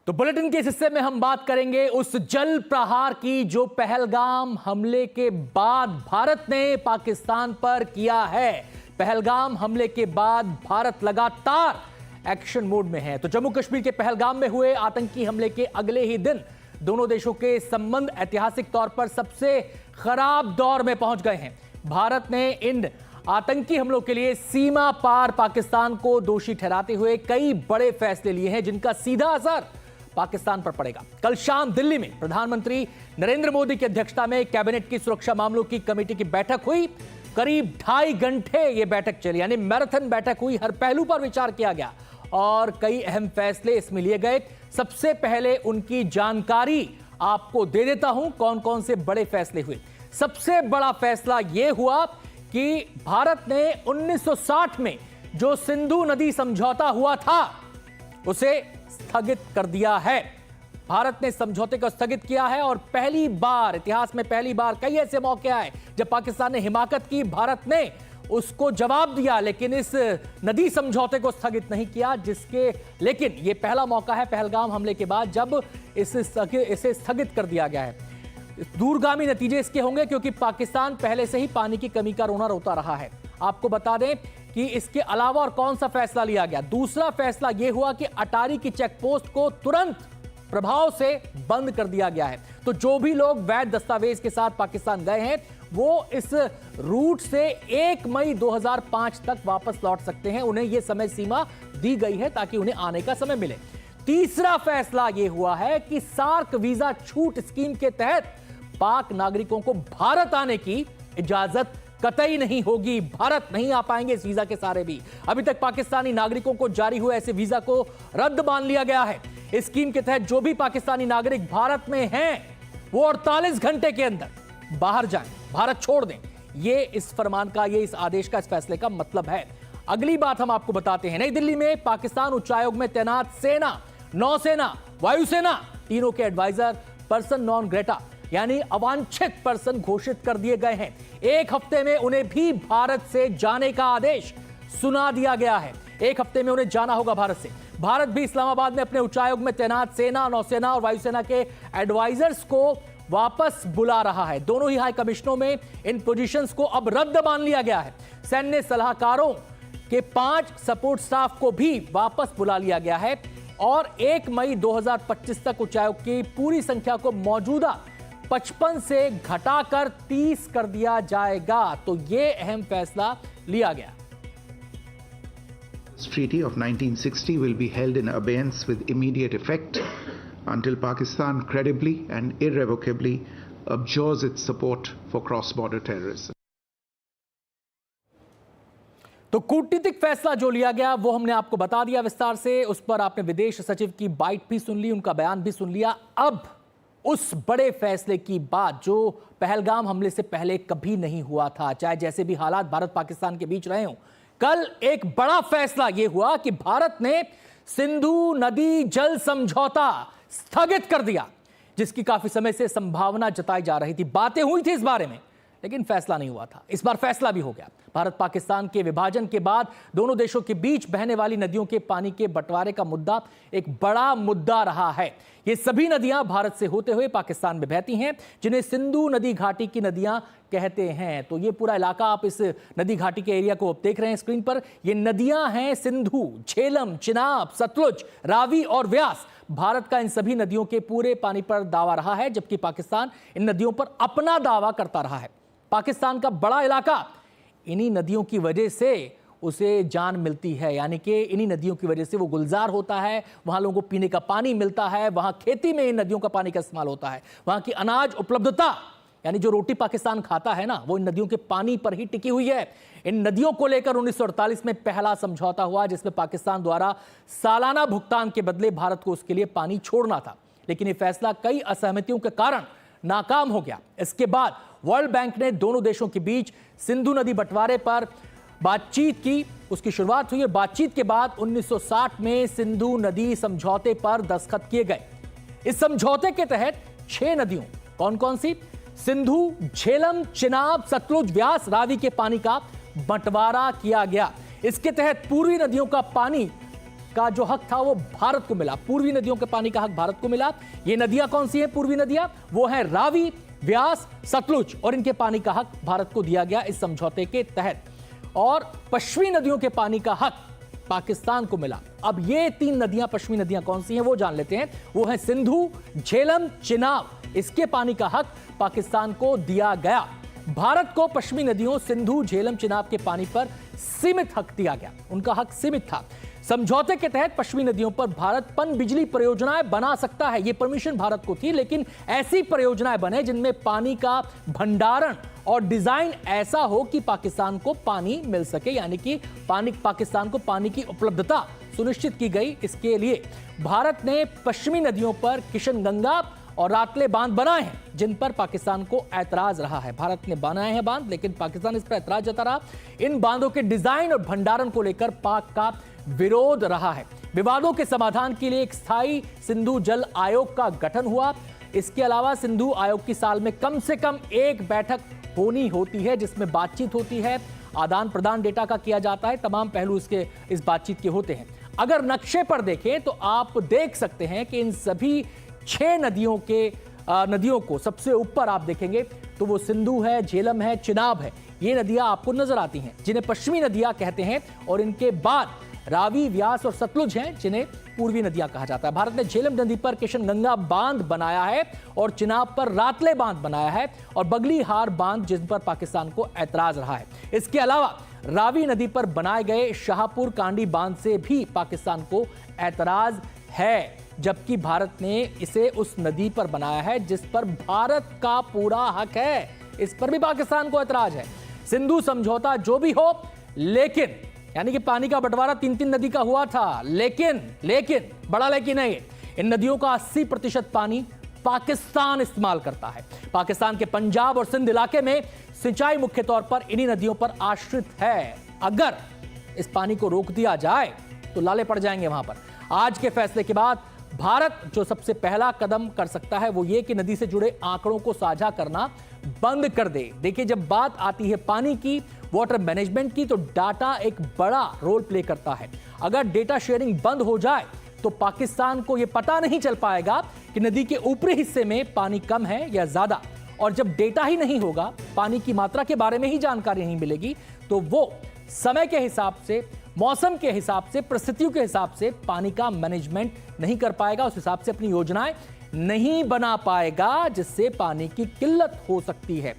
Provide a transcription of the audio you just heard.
तो बुलेटिन के इस हिस्से में हम बात करेंगे उस जल प्रहार की जो पहलगाम हमले के बाद भारत ने पाकिस्तान पर किया है। पहलगाम हमले के बाद भारत लगातार एक्शन मोड में है। तो जम्मू कश्मीर के पहलगाम में हुए आतंकी हमले के अगले ही दिन दोनों देशों के संबंध ऐतिहासिक तौर पर सबसे खराब दौर में पहुंच गए हैं। भारत ने इन आतंकी हमलों के लिए सीमा पार पाकिस्तान को दोषी ठहराते हुए कई बड़े फैसले लिए हैं, जिनका सीधा असर पाकिस्तान पर पड़ेगा। कल शाम दिल्ली में प्रधानमंत्री नरेंद्र मोदी की अध्यक्षता में कैबिनेट की सुरक्षा मामलों की कमेटी की बैठक हुई। करीब 2.5 घंटे यह बैठक चली, यानी मैराथन बैठक हुई। हर पहलू पर विचार किया गया और कई अहम फैसले इसमें लिए गए। सबसे पहले उनकी जानकारी आपको दे देता हूं, कौन कौन से बड़े फैसले हुए। सबसे बड़ा फैसला यह हुआ कि भारत ने 1960 में जो सिंधु नदी समझौता हुआ था उसे स्थगित कर दिया है। भारत ने समझौते को स्थगित किया है और पहली बार, इतिहास में पहली बार कई ऐसे मौके आए जब पाकिस्तान ने हिमाकत की, भारत ने उसको जवाब दिया, लेकिन इस नदी समझौते को स्थगित नहीं किया। लेकिन यह पहला मौका है पहलगाम हमले के बाद जब इसे स्थगित कर दिया गया है। दूरगामी नतीजे इसके होंगे क्योंकि पाकिस्तान पहले से ही पानी की कमी का रोना रोता रहा है। आपको बता दें कि इसके अलावा और कौन सा फैसला लिया गया। दूसरा फैसला यह हुआ कि अटारी की चेकपोस्ट को तुरंत प्रभाव से बंद कर दिया गया है। तो जो भी लोग वैध दस्तावेज के साथ पाकिस्तान गए हैं वो इस रूट से 1 मई 2005 तक वापस लौट सकते हैं। उन्हें यह समय सीमा दी गई है ताकि उन्हें आने का समय मिले। तीसरा फैसला यह हुआ है कि सार्क वीजा छूट स्कीम के तहत पाक नागरिकों को भारत आने की इजाजत कतई नहीं होगी। भारत नहीं आ पाएंगे इस वीजा के सहारे भी। अभी तक पाकिस्तानी नागरिकों को जारी हुए ऐसे वीजा को रद्द मान लिया गया है। इस स्कीम के तहत जो भी पाकिस्तानी नागरिक भारत में हैं वो 48 घंटे के अंदर बाहर जाएं, भारत छोड़ दें। ये इस फरमान का, ये इस आदेश का, इस फैसले का मतलब है। अगली बात हम आपको बताते हैं। नई दिल्ली में पाकिस्तान उच्चायोग में तैनात सेना, नौसेना, वायुसेना, तीनों के एडवाइजर पर्सन नॉन ग्रेटा यानी अवांछित पर्सन घोषित कर दिए गए हैं। 1 हफ्ते में उन्हें भी भारत से जाने का आदेश सुना दिया गया है। 1 हफ्ते में उन्हें जाना होगा भारत से। भारत भी इस्लामाबाद में अपने उच्चायोग में तैनात सेना, नौसेना और वायुसेना के एडवाइजर्स को वापस बुला रहा है। दोनों ही हाई कमिश्नों में इन पोजीशंस को अब रद्द मान लिया गया है। सैन्य सलाहकारों के 5 सपोर्ट स्टाफ को भी वापस बुला लिया गया है और 1 मई 2025 तक उच्चायोग की पूरी संख्या को मौजूदा 55 से घटाकर 30 कर दिया जाएगा। तो यह अहम फैसला लिया गया। This treaty of 1960 will be held in abeyance with immediate effect until Pakistan credibly and irrevocably abjures its support for cross-border terrorism. तो कूटनीतिक फैसला जो लिया गया वो हमने आपको बता दिया विस्तार से। उस पर आपने विदेश सचिव की बाइट भी सुन ली, उनका बयान भी सुन लिया। अब उस बड़े फैसले की बात जो पहलगाम हमले से पहले कभी नहीं हुआ था, चाहे जैसे भी हालात भारत पाकिस्तान के बीच रहे हों। कल एक बड़ा फैसला यह हुआ कि भारत ने सिंधु नदी जल समझौता स्थगित कर दिया, जिसकी काफी समय से संभावना जताई जा रही थी। बातें हुई थी इस बारे में, लेकिन फैसला नहीं हुआ था। इस बार फैसला भी हो गया। भारत पाकिस्तान के विभाजन के बाद दोनों देशों के बीच बहने वाली नदियों के पानी के बंटवारे का मुद्दा एक बड़ा मुद्दा रहा है। ये सभी नदियां भारत से होते हुए पाकिस्तान में बहती हैं, जिन्हें सिंधु नदी घाटी की नदियां कहते हैं। तो ये पूरा इलाका, आप इस नदी घाटी के एरिया को देख रहे हैं स्क्रीन पर। ये नदियां हैं सिंधु, झेलम, चिनाब, सतलुज, रावी और व्यास। भारत का इन सभी नदियों के पूरे पानी पर दावा रहा है, जबकि पाकिस्तान इन नदियों पर अपना दावा करता रहा है। पाकिस्तान का बड़ा इलाका, इन्हीं नदियों की वजह से उसे जान मिलती है, यानी कि इन्हीं नदियों की वजह से वो गुलजार होता है। वहां लोगों को पीने का पानी मिलता है, वहां खेती में इन नदियों का पानी का इस्तेमाल होता है। वहां की अनाज उपलब्धता, यानी जो रोटी पाकिस्तान खाता है ना, वो इन नदियों के पानी पर ही टिकी हुई है। इन नदियों को लेकर 1948 में पहला समझौता हुआ, जिसमें पाकिस्तान द्वारा सालाना भुगतान के बदले भारत को उसके लिए पानी छोड़ना था। लेकिन यह फैसला कई असहमतियों के कारण नाकाम हो गया। इसके बाद वर्ल्ड बैंक ने दोनों देशों के बीच सिंधु नदी बंटवारे पर बातचीत की। उसकी शुरुआत हुई। बातचीत के बाद 1960 में सिंधु नदी समझौते पर दस्तखत किए गए। इस समझौते के तहत 6 नदियों, कौन कौन सी? सिंधु, झेलम, चिनाब, सतलुज, व्यास, रावी के पानी का बंटवारा किया गया। इसके तहत पूर्वी नदियों का पानी का जो हक था वो भारत को मिला, पूर्वी नदियों के पानी का हक भारत को मिला। ये नदियां कौन सी हैं पूर्वी नदियां? वो है रावी, व्यास, सतलुज, और इनके पानी का हक भारत को दिया गया इस समझौते के तहत। और पश्चिमी नदियों के पानी का हक पाकिस्तान को मिला। अब ये 3 नदियां, पश्चिमी नदियां कौन सी हैं वो जान लेते हैं। वो है सिंधु, झेलम, चिनाब। इसके पानी का हक पाकिस्तान को दिया गया। भारत को पश्चिमी नदियों सिंधु, झेलम, चिनाब के पानी पर सीमित हक दिया गया, उनका हक सीमित था। समझौते के तहत पश्चिमी नदियों पर भारत पन बिजली परियोजनाएं बना सकता है, यह परमिशन भारत को थी, लेकिन ऐसी परियोजनाएं बने जिनमें पानी का भंडारण और डिजाइन ऐसा हो कि पाकिस्तान को पानी मिल सके, यानी कि पाकिस्तान को पानी की उपलब्धता सुनिश्चित की गई। इसके लिए भारत ने पश्चिमी नदियों पर किशनगंगा और रातले बांध बनाए हैं, जिन पर पाकिस्तान को ऐतराज रहा है। भारत ने बनाए हैं बांध, लेकिन पाकिस्तान इस पर ऐतराज जता रहा। इन बांधों के डिजाइन और भंडारण को लेकर पाक का विरोध रहा है। विवादों के समाधान के लिए एक स्थायी सिंधु जल आयोग का गठन हुआ। इसके अलावा सिंधु आयोग की साल में कम से कम एक बैठक होनी होती है, जिसमें बातचीत होती है, आदान प्रदान डेटा का किया जाता है, तमाम पहलू इस बातचीत के होते हैं। अगर नक्शे पर देखें तो आप देख सकते हैं कि इन सभी 6 नदियों को सबसे ऊपर आप देखेंगे तो वो सिंधु है, झेलम है, चिनाब है। ये नदियां आपको नजर आती हैं, जिन्हें पश्चिमी नदियां कहते हैं, और इनके बाद रावी, व्यास और सतलुज हैं, जिन्हें पूर्वी नदियां कहा जाता है। भारत ने झेलम नदी पर किशनगंगा बांध बनाया है और चिनाब पर रातले बांध बनाया है, और बगलीहार बांध जिन पर पाकिस्तान को ऐतराज रहा है। इसके अलावा रावी नदी पर बनाए गए शाहपुर कांडी बांध से भी पाकिस्तान को ऐतराज है, जबकि भारत ने इसे उस नदी पर बनाया है जिस पर भारत का पूरा हक है। इस पर भी पाकिस्तान को ऐतराज है। सिंधु समझौता जो भी हो, लेकिन यानी कि पानी का बंटवारा 3-3 नदी का हुआ था, लेकिन बड़ा लेकिन है, इन नदियों का 80% पानी पाकिस्तान इस्तेमाल करता है। पाकिस्तान के पंजाब और सिंध इलाके में सिंचाई मुख्य तौर पर इन्हीं नदियों पर आश्रित है। अगर इस पानी को रोक दिया जाए तो लाले पड़ जाएंगे वहां पर। आज के फैसले के बाद भारत जो सबसे पहला कदम कर सकता है वो ये कि नदी से जुड़े आंकड़ों को साझा करना बंद कर दे। देखिए, जब बात आती है पानी की, वाटर मैनेजमेंट की, तो डाटा एक बड़ा रोल प्ले करता है। अगर डेटा शेयरिंग बंद हो जाए तो पाकिस्तान को यह पता नहीं चल पाएगा कि नदी के ऊपरी हिस्से में पानी कम है या ज्यादा। और जब डेटा ही नहीं होगा, पानी की मात्रा के बारे में ही जानकारी नहीं मिलेगी, तो वो समय के हिसाब से, मौसम के हिसाब से, परिस्थितियों के हिसाब से पानी का मैनेजमेंट नहीं कर पाएगा, उस हिसाब से अपनी योजनाएं नहीं बना पाएगा, जिससे पानी की किल्लत हो सकती है।